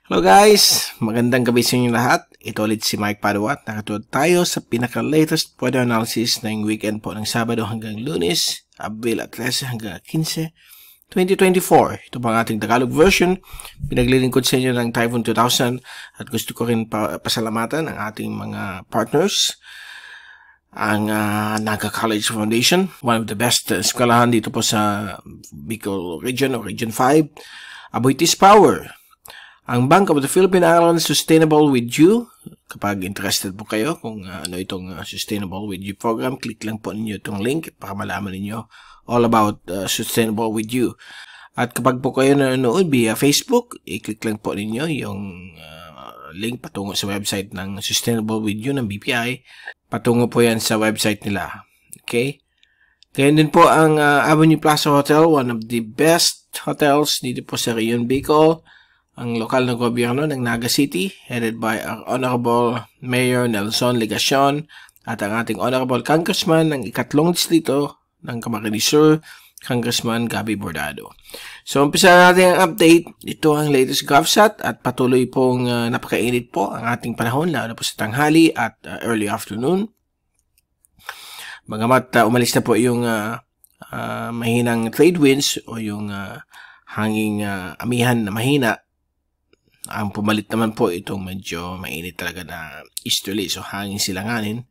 Hello guys! Magandang gabi sa inyo lahat. Ito ulit si Mike Padua at nakatuwag tayo sa pinaka-latest weather analysis ng weekend po ng Sabado hanggang Lunes, Abril 13 hanggang 15, 2024. Ito po ang ating Tagalog version. Pinaglilingkod sa inyo ng Typhoon 2000 at gusto ko rin pasalamatan ang ating mga partners. Ang Naga College Foundation, one of the best eskwelahan dito po sa Bicol Region o Region 5. Aboitiz Power. Ang Bank of the Philippine Islands Sustainable with You. Kapag interested po kayo kung ano itong Sustainable with You program, click lang po ninyo itong link para malaman ninyo all about Sustainable with You. At kapag po kayo nanonood via Facebook, i-click lang po ninyo yung link patungo sa website ng Sustainable with You ng BPI. Patungo po yan sa website nila. Okay? Ganyan din po ang Avenue Plaza Hotel, one of the best hotels dito po sa Rion, Bicol. Ang lokal na gobyerno ng Naga City, headed by our Honorable Mayor Nelson Legacion at ang ating Honorable Congressman ng ikatlong distrito ng Camarines Sur, Congressman Gabby Bordado. So, umpisa natin ang update. Ito ang latest GovSat at patuloy pong napakainit po ang ating panahon, lalo na po sa tanghali at early afternoon. Bagamat umalis na po yung mahinang trade winds o yung hanging amihan na mahina, ang pumalit naman po itong medyo mainit talaga na easterly, so hangin silanganin.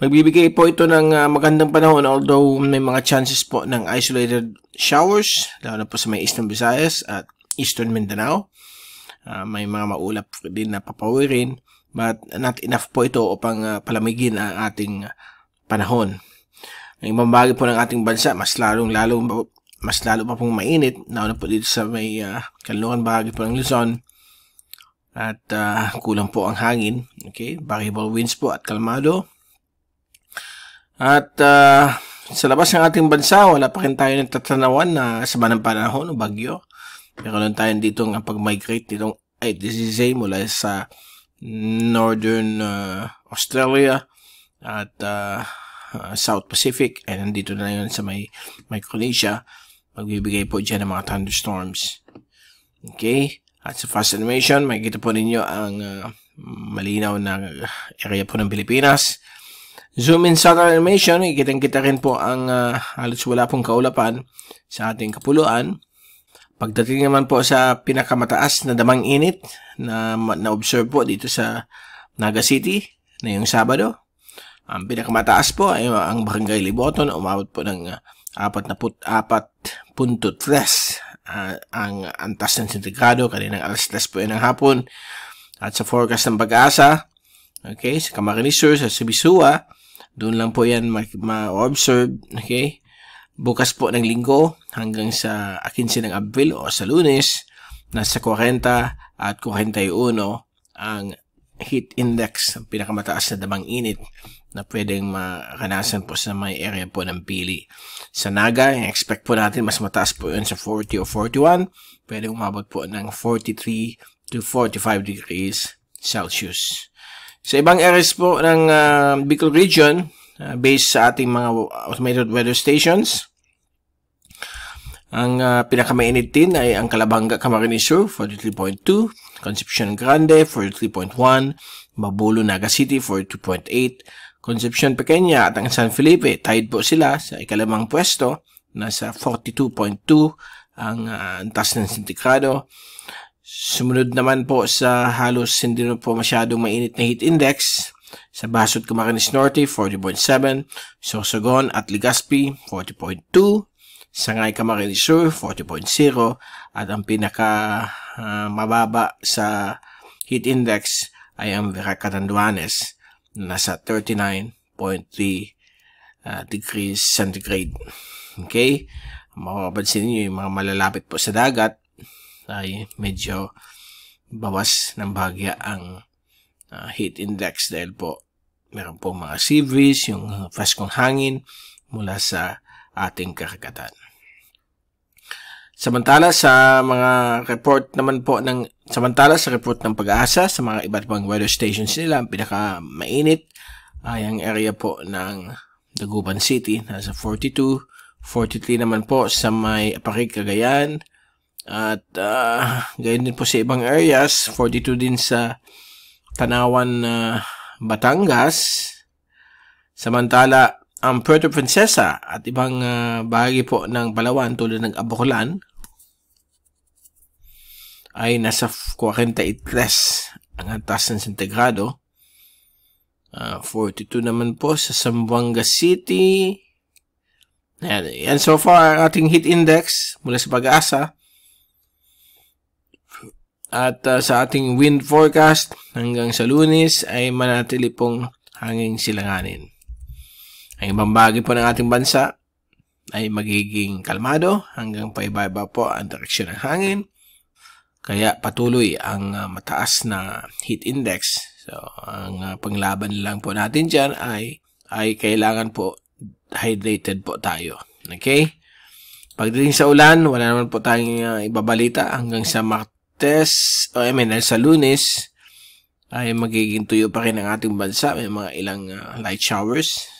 Magbibigay po ito ng magandang panahon, although may mga chances po ng isolated showers, lalo na po sa may Eastern Visayas at Eastern Mindanao. May mga maulap din na papawirin, but not enough po ito upang palamigin ang ating panahon. Ang ibang bagay po ng ating bansa, mas lalo pa pong mainit, lalo na po dito sa may kanlungan bahagi po ng Luzon. At kulang po ang hangin. Okay? Variable winds po at kalmado. At sa labas ng ating bansa, wala pa rin tayo nagtatanawan na sama ng panahon o bagyo. Meron tayo dito ang pag-migrate nitong disease mula sa Northern Australia at South Pacific. And nandito na yun sa may Micronesia. Magbibigay po dyan ng mga thunderstorms. Okay? At sa fast animation, makikita po ninyo ang malinaw na area po ng Pilipinas. Zoom in Southern animation, ikitang-kita rin po ang halos wala pong kaulapan sa ating kapuluan. Pagdating naman po sa pinakamataas na damang init na na-observe po dito sa Naga City na yung Sabado. Ang pinakamataas po ay ang Barangay Liboton, umabot po ng 44.3 ang antas ng sentigrado kaninang alas 3 po yan ng hapon. At sa forecast ng Pag-asa, okay, sa Camarines Sur, sa Sibisua, doon lang po yan ma-observe. Okay, bukas po ng linggo hanggang sa 15 ng Abril o sa Lunes, nasa 40 at 41 ang heat index, ang pinakamataas na damang init na pwedeng makanasan po sa may area po ng Pili. Sa Naga, expect po natin mas mataas po yun sa 40 o 41. Pwedeng umabot po ng 43 to 45 degrees Celsius. Sa ibang areas po ng Bicol Region, based sa ating mga automated weather stations, ang pinakamainit din ay ang Calabanga, Camarines Sur, 43.2, Concepcion Grande, 43.1, Mabulo, Naga City, 42.8, Concepcion Pequeña at ang San Felipe, tied po sila sa ikalimang pwesto, nasa 42.2 ang antas ng sentigrado. Sumunod naman po sa halos hindi na po masyadong mainit na heat index, sa Basot, Camarines Norte, 40.7, Sorsogon at Legazpi, 40.2, Sangay, Camarines Sur, 40.0, at ang pinaka mababa sa heat index ay ang Vera Catanduanes, nasa 39.3 degrees centigrade. Okay? Mapapansin niyo yung mga malalapit po sa dagat ay medyo bawas ng bahagya ang heat index dahil po meron po mga sea breeze, yung freskong hangin mula sa ating karagatan. Samantala sa report ng Pag-asa sa mga iba't ibang weather stations nila, ang pinaka-mainit ay ang area po ng Dagupan City, nasa 42, 43 naman po sa may Aparig, Cagayan, At gayon din po sa ibang areas, 42 din sa Tanawan, Batangas. Samantala, ang Puerto Princesa at ibang bahagi po ng Palawan tulad ng Abacolan ay nasa 43 ang antas ng sentigrado. 42 naman po sa Zamboanga City. Yan so far ang ating heat index mula sa Pag-asa. At sa ating wind forecast hanggang sa Lunes ay manatili pong hanging silanganin. Ang ibang bahagi po ng ating bansa ay magiging kalmado hanggang paiba-iba po ang direksyon ng hangin. Kaya patuloy ang mataas na heat index. So, ang panglaban lang po natin dyan ay kailangan po hydrated po tayo. Okay? Pagdating sa ulan, wala naman po tayong ibabalita hanggang sa sa Lunes ay magiging tuyo pa rin ang ating bansa. May mga ilang light showers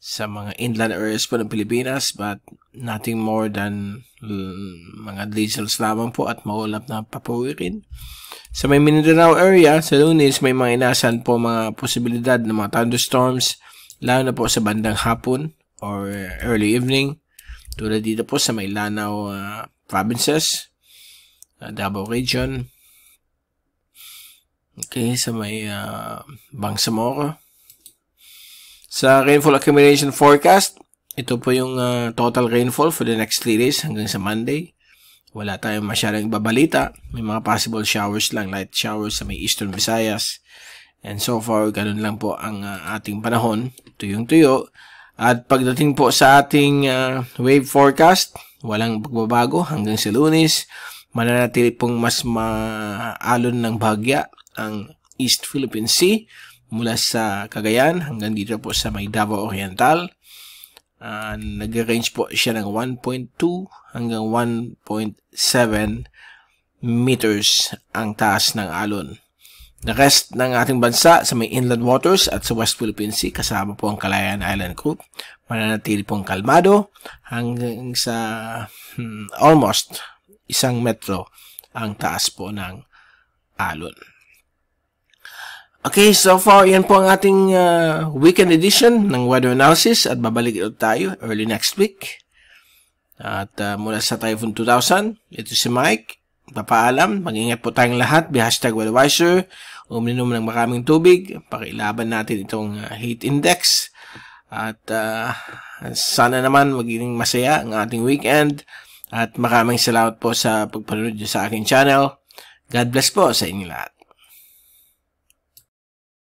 sa mga inland areas po ng Pilipinas, but nothing more than mga drizzles lamang po at maulap na papawirin. Sa may Mindanao area, sa Lunes, may mga inasan po mga posibilidad ng mga thunderstorms, lalo na po sa bandang hapon or early evening, tulad dito po sa may Lanao provinces, Davao region, okay, sa may Bangsamoro. Sa rainfall accumulation forecast, ito po yung total rainfall for the next 3 days hanggang sa Monday. Wala tayong masyadong babalita. May mga possible showers lang, light showers sa may Eastern Visayas. And so far, ganun lang po ang ating panahon, tuyong-tuyo. At pagdating po sa ating wave forecast, walang pagbabago hanggang sa Lunes. Mananatili pong mas maalon ng bahagya ang East Philippine Sea mula sa Cagayan hanggang dito po sa may Davao Oriental. Nag-range po siya ng 1.2 hanggang 1.7 meters ang taas ng alon. The rest ng ating bansa sa may inland waters at sa West Philippine Sea, kasama po ang Calayan Island Group, mananatili pong kalmado hanggang sa almost 1 metro ang taas po ng alon. Okay, so far, yan po ang ating weekend edition ng weather analysis at babalik ito tayo early next week. At mula sa Typhoon 2000, ito si Mike. Papaalam, mag-ingat po tayong lahat. Be #weatherwiser. Uminom ng maraming tubig. Pakilaban natin itong heat index. At sana naman maging masaya ang ating weekend. At maraming salamat po sa pagpanood sa aking channel. God bless po sa inyo lahat.